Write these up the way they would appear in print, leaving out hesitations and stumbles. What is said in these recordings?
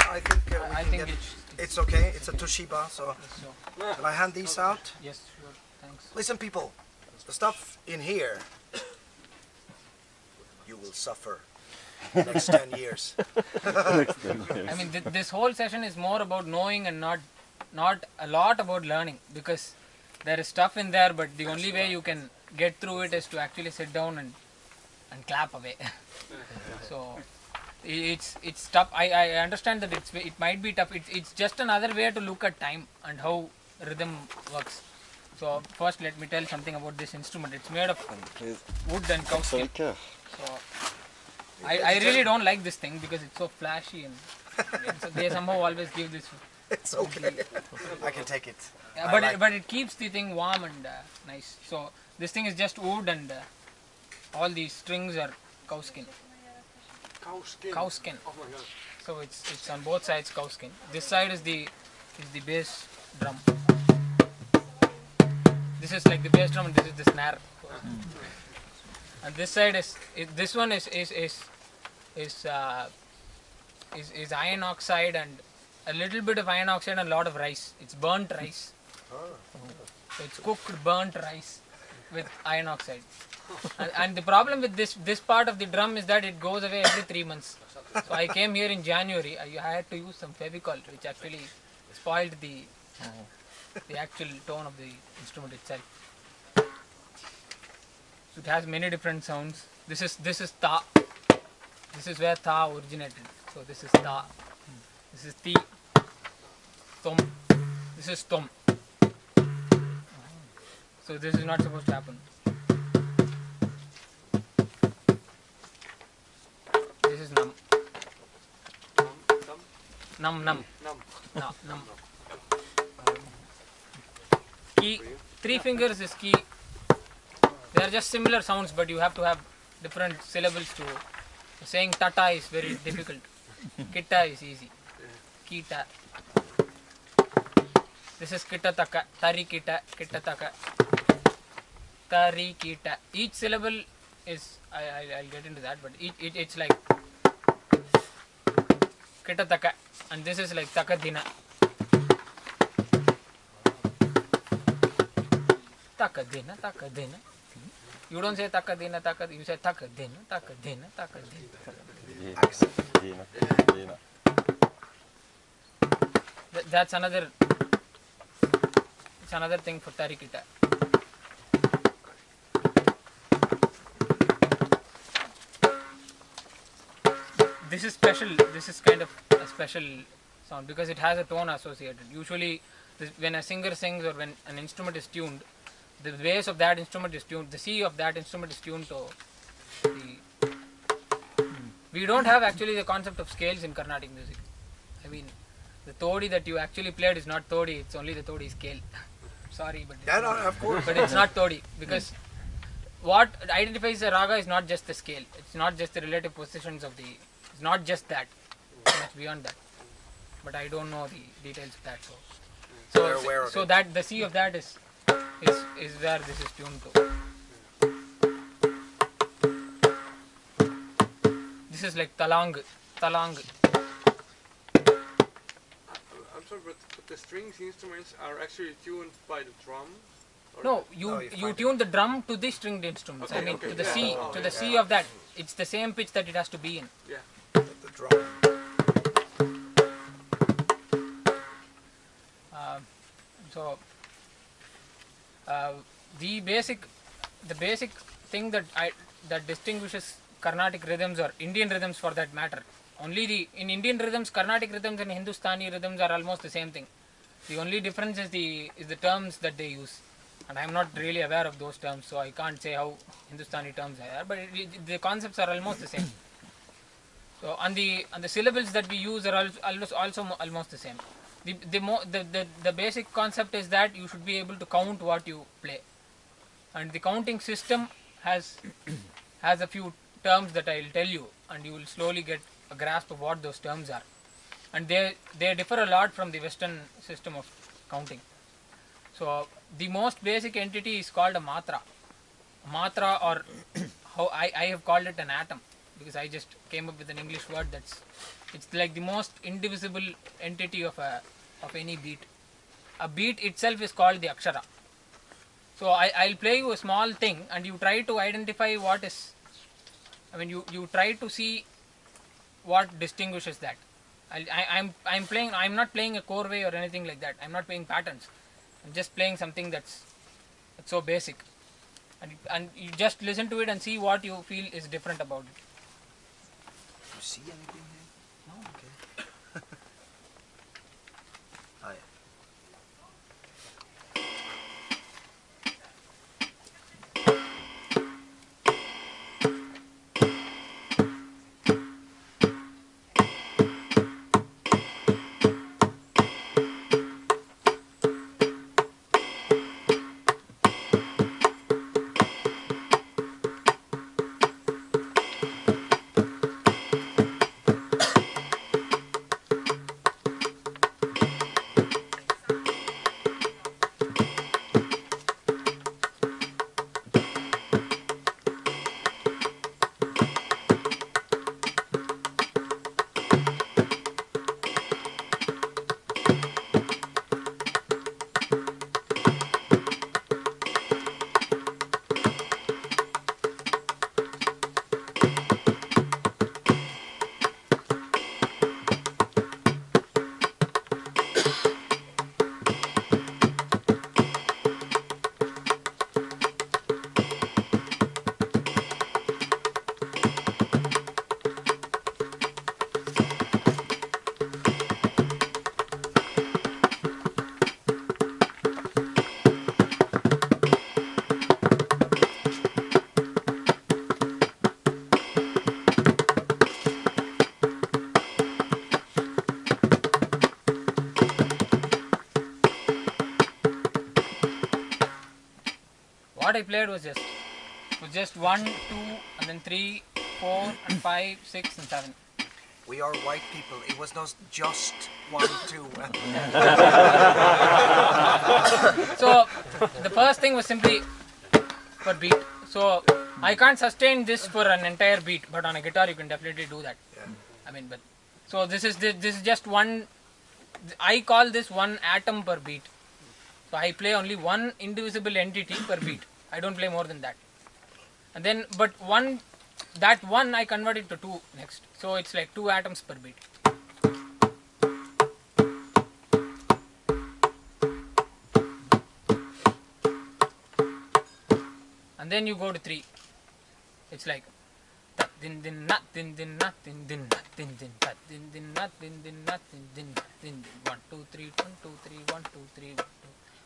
I think I think it's okay. It's a Toshiba, so so. shall I hand these out? Yes, sure. Thanks. Listen, people, the stuff in here, you will suffer the next 10 years. I mean, this whole session is more about knowing and not a lot about learning, because there is stuff in there, but the only way you can get through it is to actually sit down and clap away. So it's tough. I understand that it might be tough. It's just another way to look at time and how rhythm works. So first let me tell something about this instrument. It's made of wood and cow skin. So I really don't like this thing because it's so flashy and so they somehow always give this. It's okay. I can take it. Yeah, but it keeps the thing warm and nice. So this thing is just wood and all these strings are cow skin. Cow skin. Oh my god. So it's on both sides cow skin. This side is the bass drum. This is like the bass drum and this is the snare. And this side this one is iron oxide and a little bit of iron oxide and a lot of rice. It's burnt rice. So it's cooked burnt rice with iron oxide. And the problem with this part of the drum is that it goes away every 3 months. So I came here in January. I had to use some Fevicol, which actually spoiled the actual tone of the instrument itself. So it has many different sounds. This is ta. This is where ta originated. So this is ta. This is ti. Tom. This is tom. So this is not supposed to happen. This is num. Num. Num. No, num. Key. 3 fingers is key. They are just similar sounds, but you have to have different syllables to. Saying tata is very difficult. Kita is easy. Kita. This is kita taka. Tari kita. Kita taka. Tari kita. Each syllable is. I'll get into that, but it's like kita taka, and this is like taka dina. Taka dina, taka dina. You don't say taka dina, taka. You say taka dina, taka dina, taka dina. That's another. It's another thing for tarikita. This is special. This is kind of a special sound because it has a tone associated. Usually, when a singer sings or when an instrument is tuned, the bass of that instrument is tuned. The C of that instrument is tuned to the. We don't have actually the concept of scales in Carnatic music. I mean, the todi that you actually played is not todi. It's only the todi scale. Sorry, but yeah, no, of course. But it's not todi because what identifies a raga is not just the scale. It's not just the relative positions of the. It's not just that. It's much beyond that. But I don't know the details of that. So that the C of that is where this is tuned to. This is like talang. I'm sorry, but the strings instruments are actually tuned by the drum? No, you tune the drum to the stringed instruments. Okay, I mean, okay, to the yeah. C, C of that. It's the same pitch that it has to be in. Yeah. The drum. The basic thing that distinguishes Carnatic rhythms or Indian rhythms for that matter. In Indian rhythms, Carnatic rhythms and Hindustani rhythms are almost the same thing. The only difference is the terms that they use, and I am not really aware of those terms, so I can't say how Hindustani terms are. But the concepts are almost the same. So and the syllables that we use are also almost the same. The basic concept is that you should be able to count what you play, and the counting system has a few terms that I will tell you, and you will slowly get a grasp of what those terms are, and they differ a lot from the Western system of counting. So the most basic entity is called a matra, or how I have called it an atom, because I just came up with an English word that's It's like the most indivisible entity of any beat. A beat itself is called the akshara. So I'll play you a small thing and you try to identify what is, you try to see what distinguishes that. I'm not playing a Corvée or anything like that. I'm not playing patterns. I'm just playing something that's so basic. And you just listen to it and see what you feel is different about it. You see anything here? No. Okay. Oh, yeah. What I played was just 1, 2, and then 3, 4, and 5, 6, and 7. We are white people. It was not just 1, 2. So the first thing was simply for beat. So I can't sustain this for an entire beat, but on a guitar you can definitely do that. Yeah. But so this is just one. I call this one atom per beat. So I play only one indivisible entity per beat. I don't play more than that. And then, but that one I convert it to 2 next. So it's like 2 atoms per beat. And then you go to 3. It's like din din nat din din nat din din nat din din nat din din nat din din nat din din nat din din 1 2 3 1 2 3 1 2 3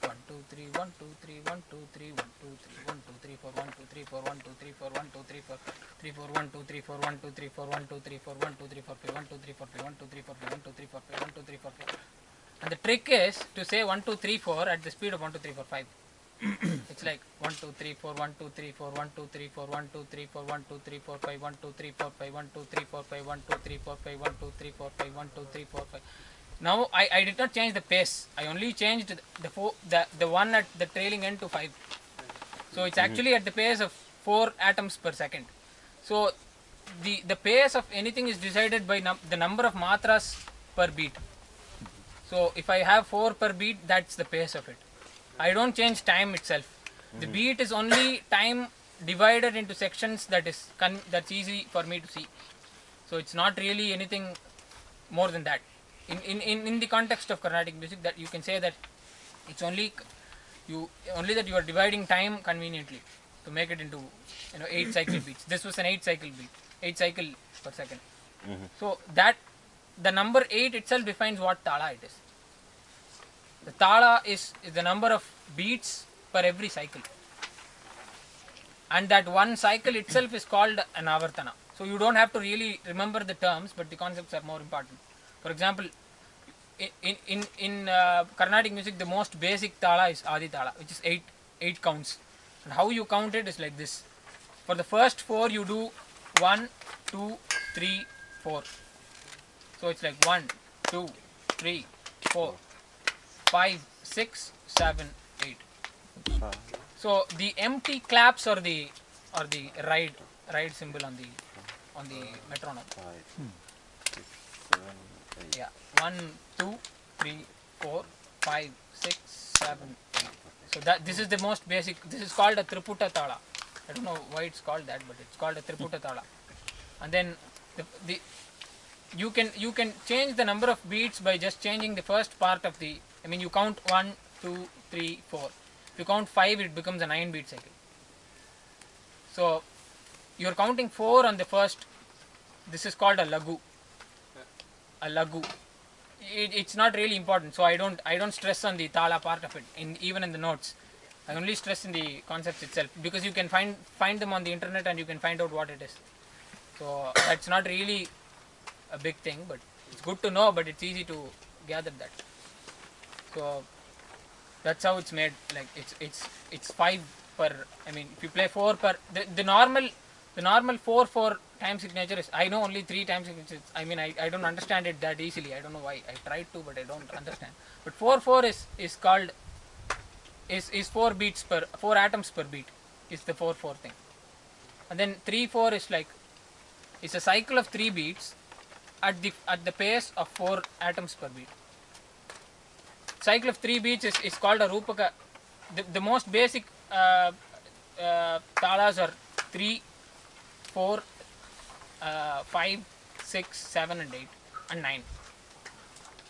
1 2 3 1 2 3 1 2 3 1 2 3 1 2 3 4 1 2 3 4 1 2 3 4 1 2 3 4 3 4 1 2 3 4 1 2 3 4 1 2 3 4 1 2 3 4 5 1 2 3 4 5 1 2 3 4 5 1 2 3 4 5 1 2 3 4 5. And the trick is to say 1 2 3 4 at the speed of 1 2 3 4 5. It's like 1 2 3 4 1 2 3 4 1 2 3 4 1 2 3 4 1 2 3 4 5 1 2 3 4 5 1 2 3 4 5 1 2 3 4 5 1 2 3 4 5 1 2 3 4 5. Now I did not change the pace. I only changed the one at the trailing end to 5. So it's actually at the pace of 4 atoms per second. So the pace of anything is decided by the number of matras per beat. So if I have 4 per beat, that's the pace of it. I don't change time itself. The beat is only time divided into sections that's easy for me to see. So it's not really anything more than that. In the context of Carnatic music, that you can say that it's only that you are dividing time conveniently to make it into 8 cycle beats. This was an 8 cycle beat, 8 cycle per second. So that the number 8 itself defines what tala it is. The tala is the number of beats per every cycle, and that one cycle itself is called an avartana. So you don't have to really remember the terms, but the concepts are more important. For example, in Carnatic music, the most basic tala is adi tala, which is 8 counts. And how you count it is like this. For the first 4 you do 1 2 3 4. So it's like 1 2 3 4 5 6 7 8. So the empty claps or the ride symbol on the metronome. 5, 6, 7, Yeah, 1, 2, 3, 4, 5, 6, 7, 8. So that this is the most basic. This is called a Triputa Tala. I don't know why it's called that, but it's called a Triputa Tala. And then the you can change the number of beats by just changing the first part of the. I mean, you count 1, 2, 3, 4. If you count 5, it becomes a 9-beat cycle. So you're counting 4 on the first. This is called a lagu. A lagu. It's not really important, so I don't stress on the tala part of it. Even in the notes, I only stress in the concepts itself, because you can find them on the internet and you can find out what it is. So that's not really a big thing, but it's good to know. But it's easy to gather that. So that's how it's made. Like it's 5 per. I mean, if you play 4 per, the normal 4/4 time signature is, I know only 3 time signatures. I mean, I don't understand it that easily. I don't know why. I tried to, but I don't understand. But 4/4 is called is 4 beats per 4 atoms per beat is the 4/4 thing. And then 3/4 is like, it's a cycle of 3 beats at the pace of 4 atoms per beat. Cycle of 3 beats is called a rupaka. The most basic talas are 3, 4, 5, 6, 7 and 8 and 9.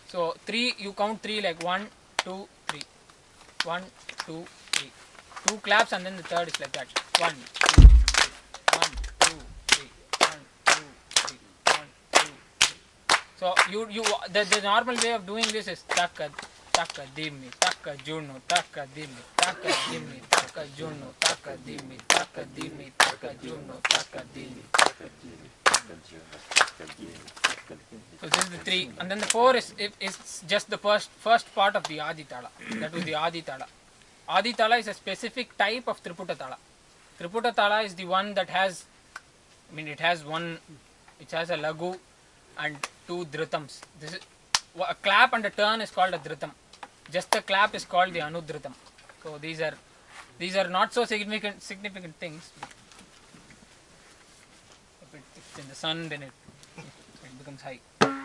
So 3, you count 3 like 1, 2, 3. 1, 2, 3. 2 claps and then the third is like that. 1, 2, 3. 1, 2, 3. 1, 2, 3. 1, 2, 3. So the normal way of doing this is taka dimmi, taka juno, taka dimmi, taka dimmi, taka juno, taka dimmi, taka dimmi, taka juno, taka dimmi. So this is the 3, and then the 4 is just the first part of the Adi Tala. That was the Adi Tala. Adi Tala is a specific type of Triputa Tala. Triputa Tala is the one that has, I mean, it has a lagu and 2 dritams. This is a clap and a turn is called a dritam. Just a clap is called the anudritam. So these are not so significant things. If it's in the sun, then it becomes high. I'm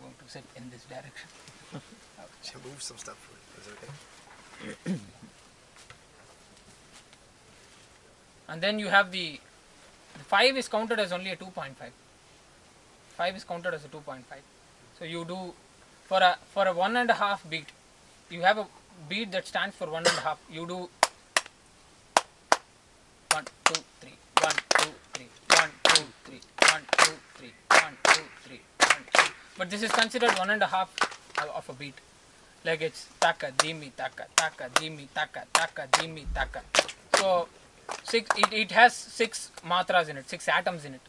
going to sit in this direction. Should move some stuff. Is it okay? And then you have the 5 is counted as only a 2.5. 5 is counted as a 2.5. So you do for a 1.5 beat. You have a beat that stands for 1.5. You do 1, 2, 3, 1, 2, 3, 1, 2, 3, 1, 2, 3, 1, 2, 3, 1, 2. But this is considered 1.5 of a beat. Like it's taka, dimi, taka, taka, dimi, taka, taka, dimi, taka. So it has 6 matras in it, 6 atoms in it.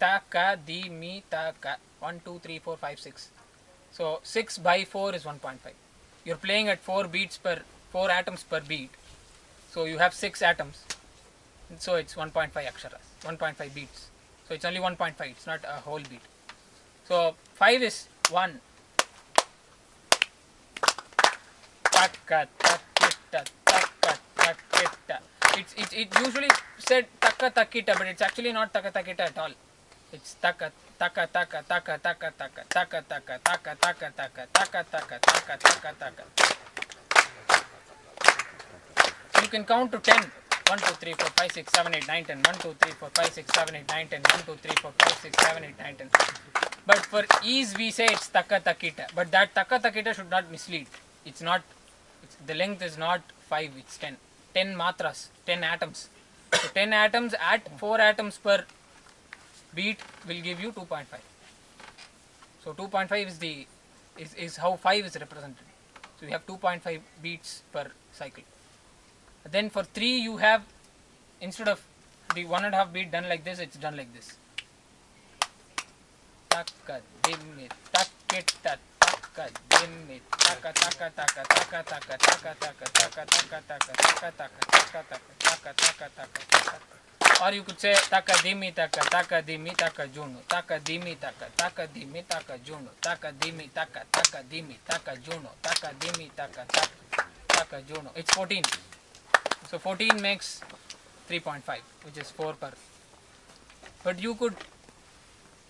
Taka, dimi, taka. 1, 2, 3, 4, 5, 6. So 6 by 4 is 1.5. You're playing at 4 atoms per beat. So you have 6 atoms. So it's 1.5 aksharas, 1.5 beats. So it's only 1.5. It's not a whole beat. So 5 is 1. Taka, takita, taka, takita. It's usually said taka takita, but it's actually not taka takita at all. It's taka taka taka taka taka taka taka taka taka taka taka taka taka taka taka taka. You can count to 10. 1, 2, 3, 4, 5, 6, 7, 8, 9, 10. 1, 2, 3, 4, 5, 6, 7, 8, 9, 10. 1, 2, 3, 4, 5, 6, 7, 8, 9, 10. But for ease we say it's taka takita. But that taka takita should not mislead. It's not. The length is not 5. It's 10. 10 matras. 10 atoms. So 10 atoms at 4 atoms per beat will give you 2.5. So 2.5 is how 5 is represented. So you have 2.5 beats per cycle. Then for 3 you have, instead of the 1.5 beat done like this, it's done like this. Taka dimmi takita taka dimmi taka taka taka taka taka taka taka taka taka taka taka taka taka taka taka. Or you could say taka dimi taka juno, taka dimi taka juno, taka dimi taka juno, taka dimi taka juno. It's 14. So 14 makes 3.5, which is 4 per. But you could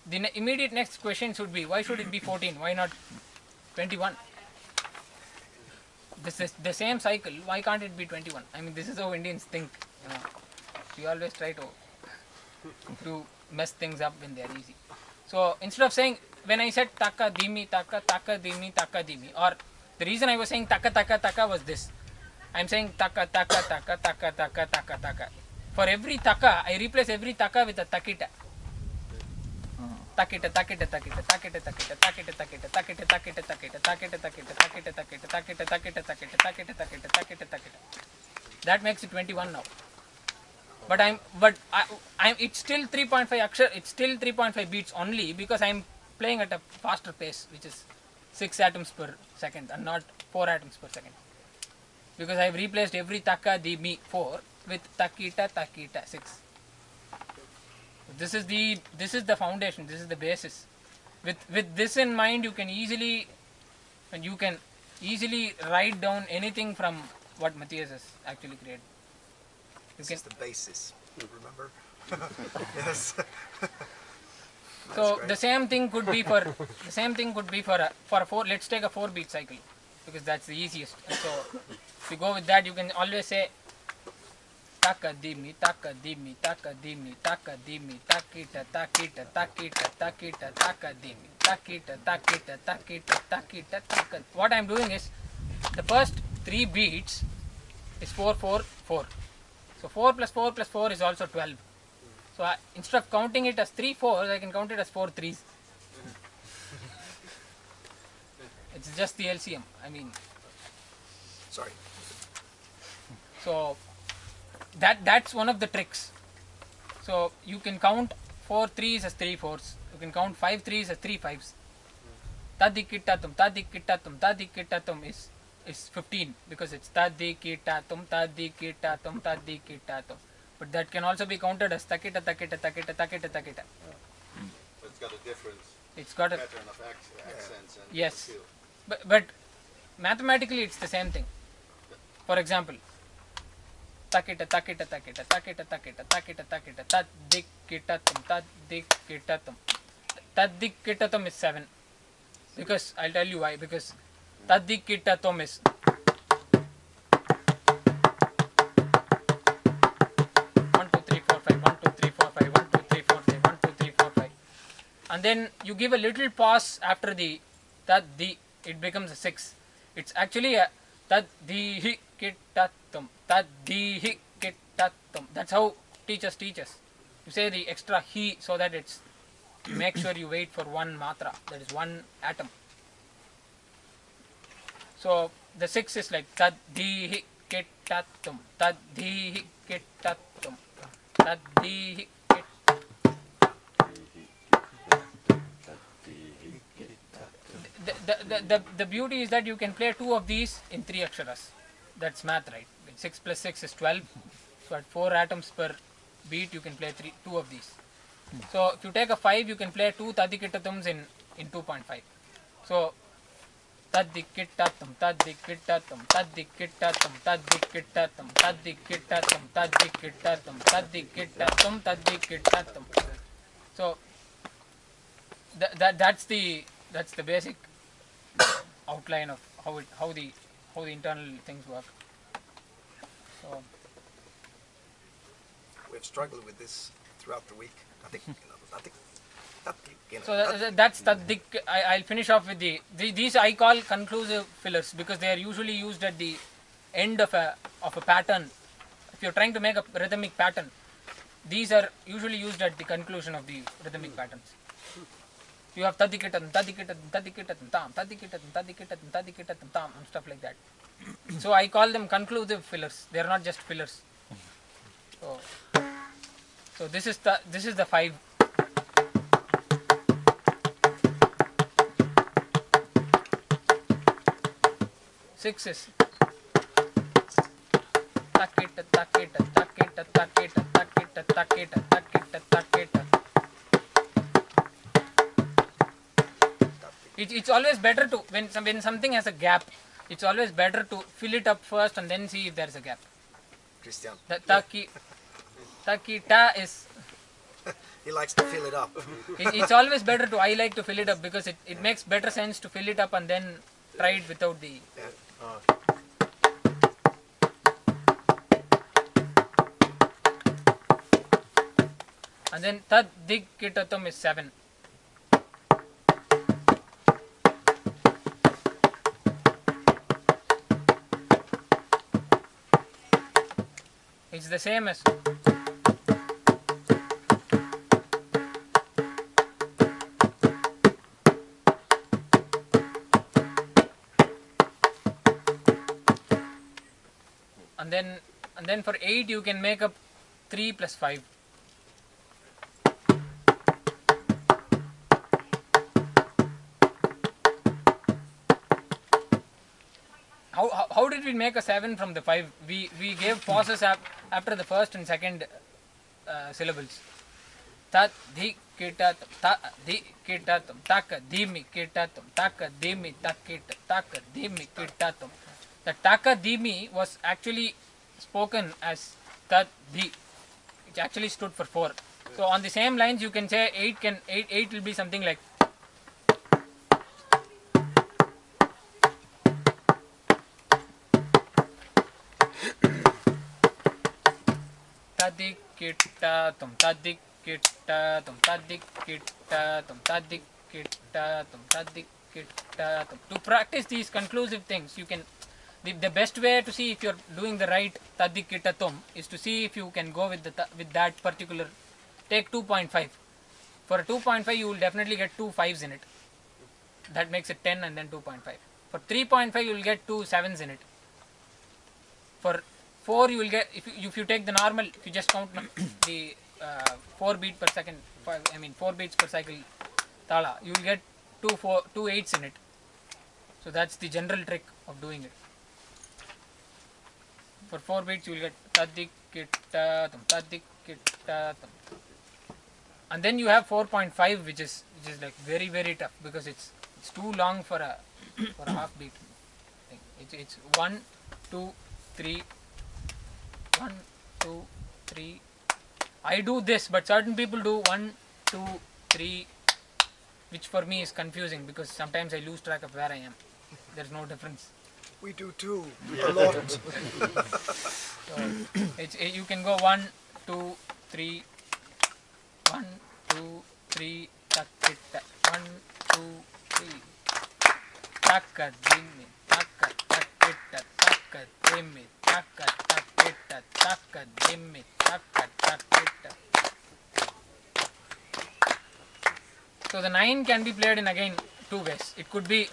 the immediate next question should be, why should it be 14? Why not 21? This is the same cycle. Why can't it be 21? I mean, this is how Indians think. You know, we always try to mess things up when they are easy. So instead of saying, when I said taka dimi taka dimi, or the reason I was saying taka was this. I'm saying taka. For every taka, I replace every taka with a takita. Takita. That makes it 21 now. But I'm it's still 3.5 akshar, it's still 3.5 beats only because I'm playing at a faster pace, which is 6 atoms per second and not 4 atoms per second. Because I've replaced every taka di mi 4 with takita 6. This is the foundation, this is the basis. With this in mind, you can easily write down anything from what Matthias has actually created. This is the basis. Remember? Yes. So the same thing could be for a 4. Let's take a 4-beat cycle because that's the easiest. So if you go with that, you can always say taka dimi taka dimi takita taka dimi takita. What I'm doing is the first 3 beats is 4 4 4. So 4 plus 4 plus 4 is also 12. So instead of counting it as 3 4s, I can count it as 4 3s. It's just the LCM. I mean, sorry. So that's one of the tricks. So you can count 4 3s as 3 4s. You can count 5 3s as 3 5s. Tadikitatum is 15 because it's tadikitatum. But that can also be counted as takita. But it's got a difference. It's got a pattern of accents and yes, feel. but mathematically it's the same thing. For example, takita tadikitatum is 7 because I'll tell you why. Because tadikitatum is 1 2 3 4 5 1 2 3 4 5 1 2 3 4 5 1 2 3 4 5, and then you give a little pause after the tadi, it becomes a 6. It's actually a tadihi kitatum. That's how teachers teach us. You say the extra he so that it's, make sure you wait for one matra, that is one atom. So the 6 is like tadihi kitatum, tadihi kitatum, tadihi kitatum. The beauty is that you can play 2 of these in 3 aksharas. That's math, right? 6 plus 6 is 12. So at 4 atoms per beat, you can play 2 of these. So if you take a 5, you can play 2 tadikitatums in 2.5. So tadikitatum. So that's the basic outline of how the internal things work. So We've struggled with this throughout the week. So that's tadik. I'll finish off with these I call conclusive fillers because they are usually used at the end of a pattern. If you're trying to make a rhythmic pattern, these are usually used at the conclusion of the rhythmic patterns. You have tadikitatum tam, and stuff like that. So I call them conclusive fillers. They are not just fillers. So this is the 5. Six is takita. It's always better to when something has a gap, it's always better to fill it up first and then see if there is a gap. Christian. The takita is He likes to fill it up. It's always better to, I like to fill it up because it makes better sense to fill it up and then try it without the... And then tad dig kitatam is 7. It's the same as... And then for 8 you can make up 3 plus 5. How did we make a 7 from the 5? We gave pauses after the first and second syllables. Tat di kitatam, ta di kitatam, taka dimi kitatam, taka dimi takita, taka dimi kitatam. The taka dimi was actually spoken as tat di, which actually stood for 4. So on the same lines you can say 8 will be something like tadik kitatum, tadik kitatum, tadik kitatum, tadik kitatum, tadik kitatum. To practice these conclusive things, you can... The best way to see if you're doing the right tadik kitatum is to see if you can go with that particular... Take 2.5. For a 2.5 you will definitely get 2 5s in it. That makes it 10 and then 2.5. For 3.5 you will get 2 7s in it. For 4 you will get, if you take the normal, if you just count the 4 beat per second, 4 beats per cycle tala, you will get 2 8s in it. So that's the general trick of doing it. For 4 beats you will get tadik kitatum, tadik kitatum. And then you have 4.5 which is like very very tough because it's too long for a half beat thing. It's 1 2 3 1 2 3. I do this, but certain people do 1 2 3, which for me is confusing because sometimes I lose track of where I am. There's no difference. We do too, a lot. So you can go 1 2 3 1 2 3 tak it 1 2 3 taka dimi taka tak it taka dimi taka tak it taka dimi taka tak it. So the 9 can be played in again 2 ways. It could be